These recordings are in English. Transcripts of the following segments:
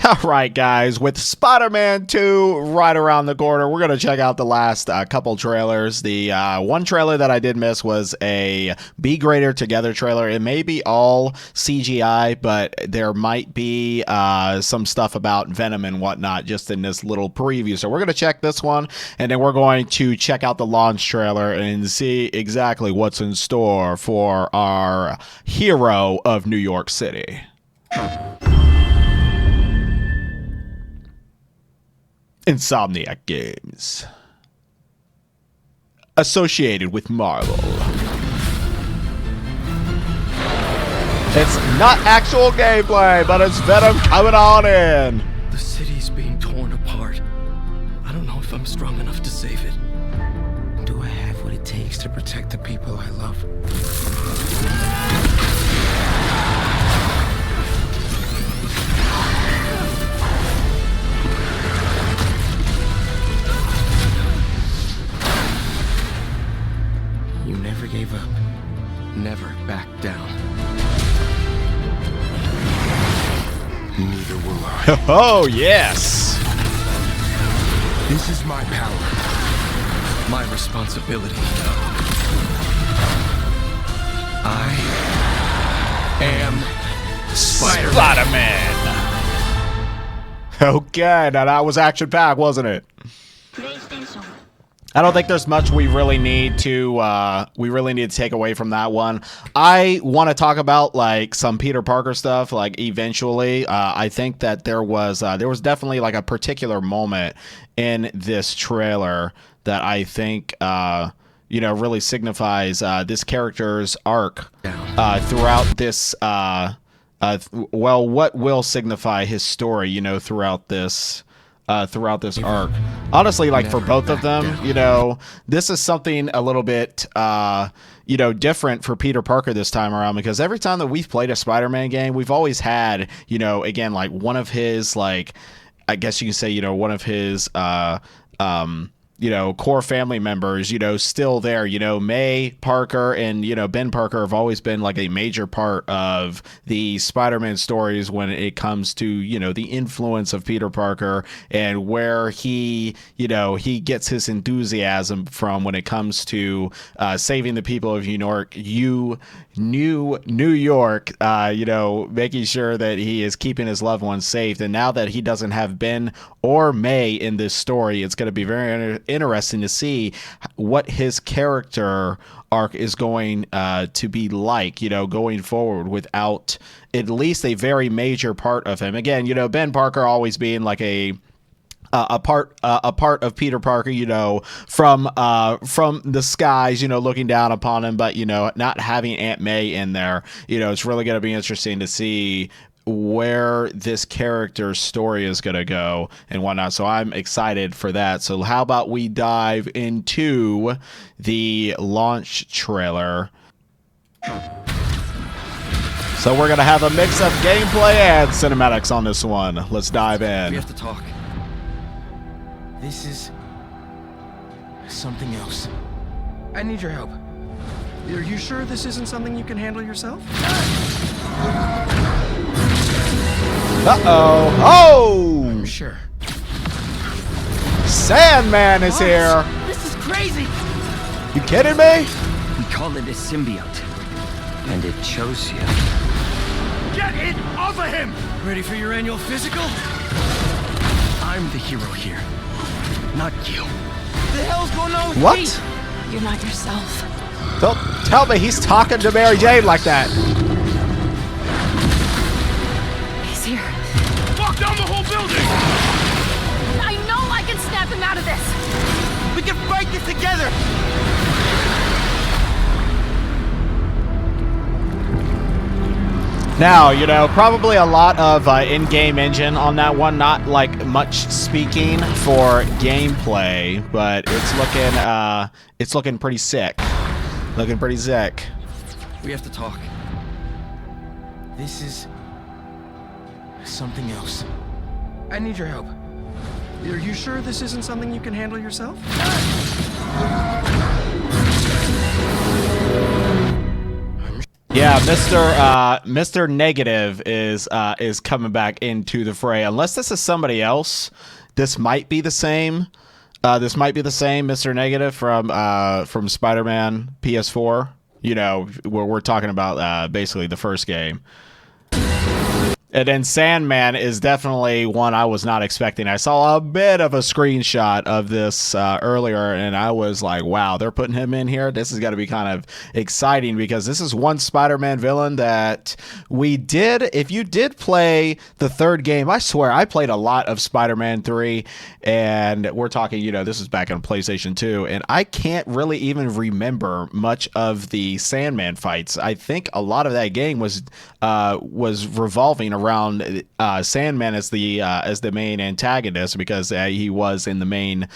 All right, guys, with Spider-Man 2 right around the corner, we're going to check out the last couple trailers. The one trailer that I did miss was a Be Greater Together trailer. It may be all CGI, but there might be some stuff about Venom and whatnot just in this little preview. So we're going to check this one, and then we're going to check out the launch trailer and see exactly what's in store for our hero of New York City. Insomniac Games, associated with Marvel. It's not actual gameplay, but it's Venom coming on in. The city's being torn apart. I don't know if I'm strong enough to save it. Do I have what it takes to protect the people I love? You never gave up. Never backed down. Neither will I. Oh, yes. This is my power. My responsibility. I am Spider-Man. Okay, now that was action-packed, wasn't it? I don't think there's much we really need to take away from that one. I want to talk about like some Peter Parker stuff, like eventually. I think that there was definitely like a particular moment in this trailer that I think really signifies this character's arc throughout this. What will signify his story, throughout this. Throughout this arc, honestly, like for both of them, this is something a little bit, different for Peter Parker this time around, because every time that we've played a Spider-Man game, we've always had, again, like one of his, like, I guess you can say, one of his, core family members, still there. May Parker and, Ben Parker have always been like a major part of the Spider-Man stories when it comes to, the influence of Peter Parker and where he gets his enthusiasm from when it comes to saving the people of New York, making sure that he is keeping his loved ones safe. And now that he doesn't have Ben or May in this story, it's going to be very interesting to see what his character arc is going to be like, going forward without at least a very major part of him. Again, Ben Parker always being like a part of Peter Parker, from the skies, looking down upon him, but not having Aunt May in there. It's really going to be interesting to see where this character's story is going to go and whatnot. So I'm excited for that. So how about we dive into the launch trailer? So we're going to have a mix of gameplay and cinematics on this one. Let's dive in. We have to talk. This is something else. I need your help. Are you sure this isn't something you can handle yourself? Uh-oh. Oh! I'm sure. Sandman is here. This is crazy. You kidding me? We call it a symbiote, and it chose you. Get it off of him! Ready for your annual physical? I'm the hero here, not you. The hell's going on with What? me? You're not yourself. Don't tell me he's talking to Mary Jane like that. He's here. Walk down the whole building! I know I can snap him out of this. We can fight this together. Now, probably a lot of in-game engine on that one. Not like much speaking for gameplay, but it's looking pretty sick. Looking pretty sick. We have to talk. This is something else. I need your help. Are you sure this isn't something you can handle yourself? Yeah, Mr. Negative is coming back into the fray. Unless this is somebody else, this might be the same. This might be the same Mr. Negative from Spider-Man PS4. You know, where we're talking about basically the first game. And then Sandman is definitely one I was not expecting. I saw a bit of a screenshot of this earlier, and I was like, wow, they're putting him in here? This is going to be kind of exciting because this is one Spider-Man villain that we did. If you did play the third game, I swear I played a lot of Spider-Man 3, and we're talking, you know, this is back on PlayStation 2, and I can't really even remember much of the Sandman fights. I think a lot of that game was revolving around Sandman as the main antagonist because he was in the main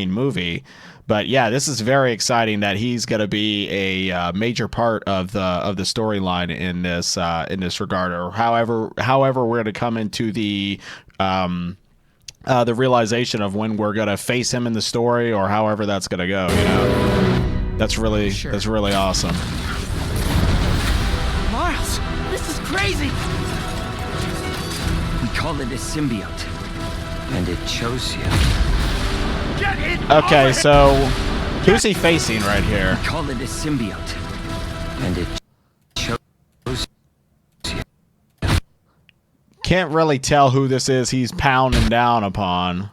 movie. But yeah, this is very exciting that he's going to be a major part of the storyline in this regard. Or however we're going to come into the realization of when we're going to face him in the story, or however that's going to go. You know, that's really awesome. Miles, this is crazy. We call it a symbiote, and it chose you. Get it. Okay, so who's he facing right here? We call it a symbiote, and it chose you. Can't really tell who this is he's pounding down upon.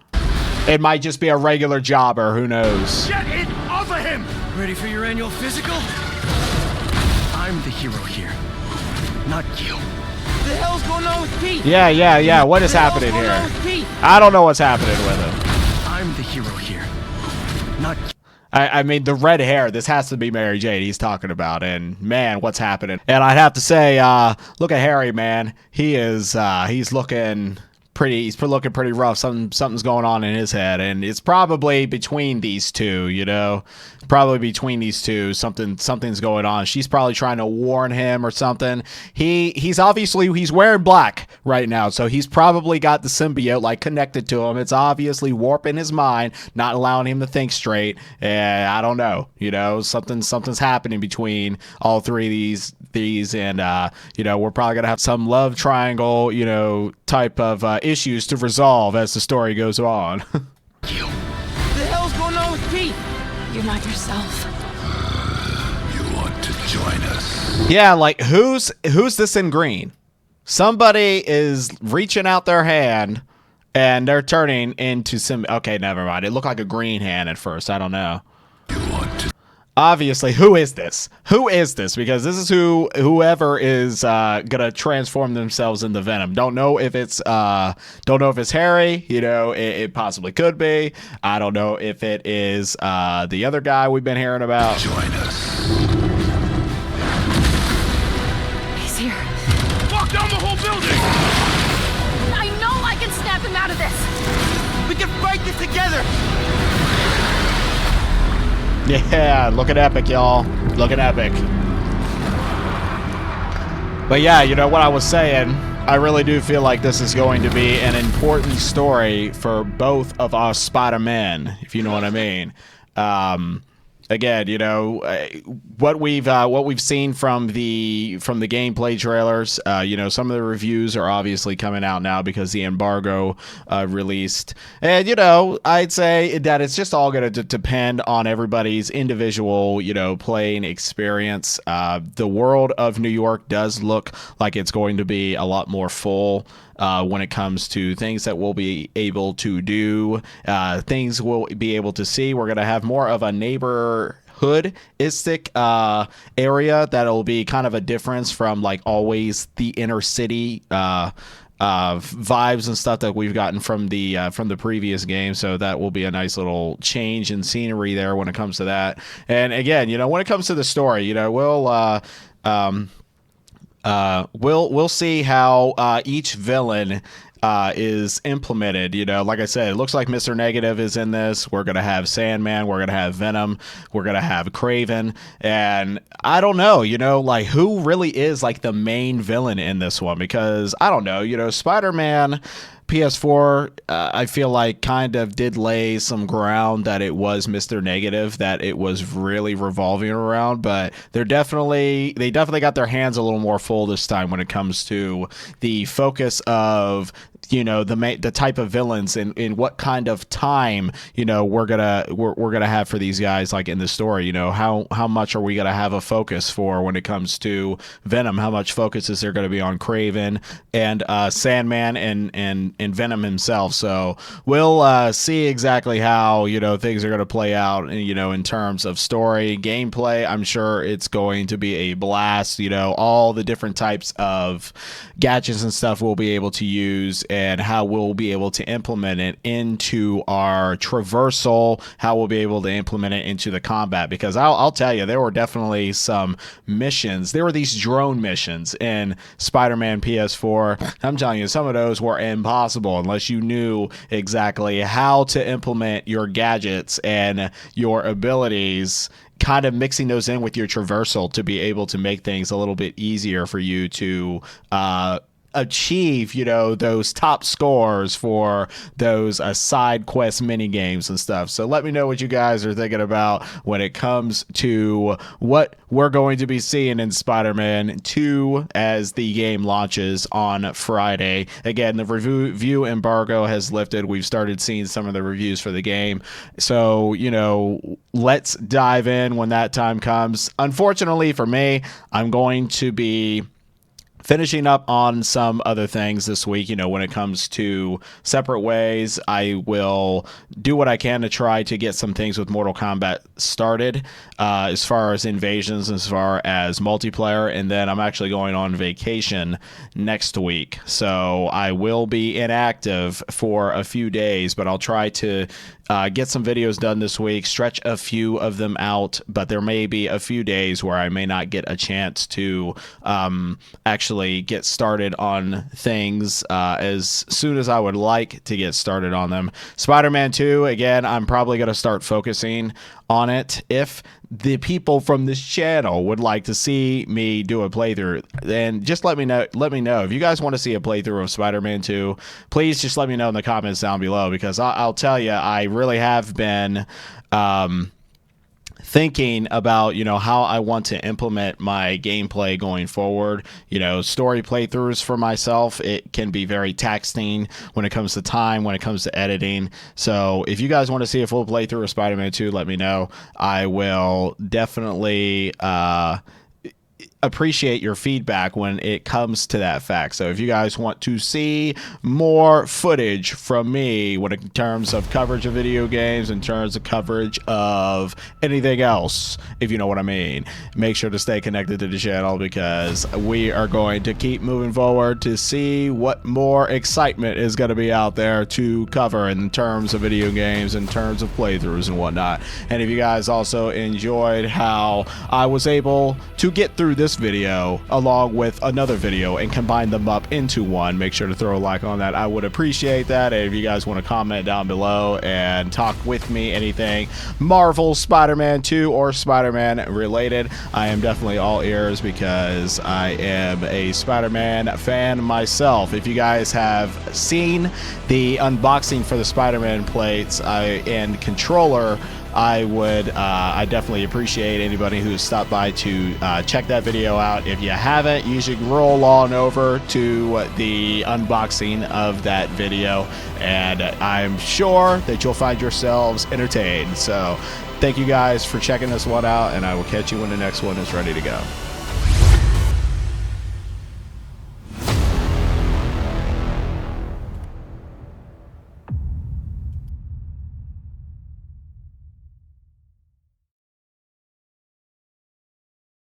It might just be a regular jobber, who knows? Get it off of him. Ready for your annual physical? I'm the hero here, not you. The hell's going on with Pete? Yeah. What is happening here? I don't know what's happening with him. I'm the hero here, not you. I mean, the red hair, this has to be Mary Jane he's talking about, and man, what's happening? And I'd have to say, look at Harry, man. He's looking pretty rough. Something's going on in his head, and it's probably between these two, you know. Probably between these two, something's going on. She's probably trying to warn him or something. He's wearing black right now, so he's probably got the symbiote like connected to him. It's obviously warping his mind, not allowing him to think straight. And I don't know, you know, something's happening between all three of these, and you know, we're probably gonna have some love triangle, you know, type of issues to resolve as the story goes on. You. The hell's going on with Pete? You're not yourself. You want to join us? Yeah, like who's this in green? Somebody is reaching out their hand and they're turning into some. Okay, never mind. It looked like a green hand at first. I don't know. You want to? Obviously, who is this? Who is this? Because this is whoever is gonna transform themselves into Venom. Don't know if it's Harry. You know, it possibly could be. I don't know if it is the other guy we've been hearing about. Join us. He's here. Lock down the whole building. I know I can snap him out of this. We can fight this together. Yeah, looking epic, y'all. Looking epic. But yeah, you know what I was saying, I really do feel like this is going to be an important story for both of us Spider-Men, if you know what I mean. Again, you know, what we've seen from the gameplay trailers, you know, some of the reviews are obviously coming out now because the embargo released, and you know, I'd say that it's just all going to depend on everybody's individual, you know, playing experience. The world of New York does look like it's going to be a lot more full. When it comes to things that we'll be able to do, things we'll be able to see. We're going to have more of a neighborhood-istic area that'll be kind of a difference from like always the inner city vibes and stuff that we've gotten from the previous game. So that will be a nice little change in scenery there when it comes to that. And again, you know, when it comes to the story, you know, we'll see how each villain is implemented. You know, like I said, it looks like Mr. Negative is in this. We're gonna have Sandman. We're gonna have Venom. We're gonna have Kraven. And I don't know, you know, like who really is like the main villain in this one? Because I don't know, you know, Spider-Man. PS4, I feel like kind of did lay some ground that it was Mr. Negative, that it was really revolving around, but they definitely got their hands a little more full this time when it comes to the focus of, you know, the type of villains and in what kind of time, you know, we're gonna have for these guys, like in the story. You know, how much are we gonna have a focus for when it comes to Venom? How much focus is there gonna be on Kraven and Sandman and Venom himself? So we'll see exactly how, you know, things are gonna play out, you know, in terms of story, gameplay. I'm sure it's going to be a blast. You know, all the different types of gadgets and stuff we'll be able to use, and how we'll be able to implement it into our traversal, how we'll be able to implement it into the combat. Because I'll tell you, there were definitely some missions. There were these drone missions in Spider-Man PS4. I'm telling you, some of those were impossible unless you knew exactly how to implement your gadgets and your abilities, kind of mixing those in with your traversal to be able to make things a little bit easier for you to achieve, you know, those top scores for those side quest mini games and stuff. So let me know what you guys are thinking about when it comes to what we're going to be seeing in Spider-Man 2 as the game launches on Friday. Again, the review embargo has lifted. We've started seeing some of the reviews for the game. So, you know, let's dive in when that time comes. Unfortunately for me, I'm going to be finishing up on some other things this week. You know, when it comes to separate ways, I will do what I can to try to get some things with Mortal Kombat started, as far as invasions, as far as multiplayer, and then I'm actually going on vacation next week. So I will be inactive for a few days, but I'll try to get some videos done this week, stretch a few of them out, but there may be a few days where I may not get a chance to actually get started on things as soon as I would like to get started on them. Spider-Man 2, again, I'm probably going to start focusing on it. If the people from this channel would like to see me do a playthrough, then just let me know. If you guys want to see a playthrough of Spider-Man 2, please just let me know in the comments down below, because I'll tell you, I really have been thinking about, you know, how I want to implement my gameplay going forward. You know, story playthroughs for myself, it can be very taxing when it comes to time, when it comes to editing. So if you guys want to see a full playthrough of Spider-Man 2, let me know. I will definitely appreciate your feedback when it comes to that fact. So if you guys want to see more footage from me when in terms of coverage of video games, in terms of coverage of anything else, if you know what I mean, make sure to stay connected to the channel, because we are going to keep moving forward to see what more excitement is going to be out there to cover in terms of video games, in terms of playthroughs and whatnot. And if you guys also enjoyed how I was able to get through this video along with another video and combine them up into one, make sure to throw a like on that. I would appreciate that. And if you guys want to comment down below and talk with me anything Marvel, Spider-Man 2, or Spider-Man related, I am definitely all ears, because I am a Spider-Man fan myself. If you guys have seen the unboxing for the Spider-Man plates and controller, I definitely appreciate anybody who's stopped by to check that video out. If you haven't, you should roll on over to the unboxing of that video, and I'm sure that you'll find yourselves entertained. So thank you guys for checking this one out, and I will catch you when the next one is ready to go.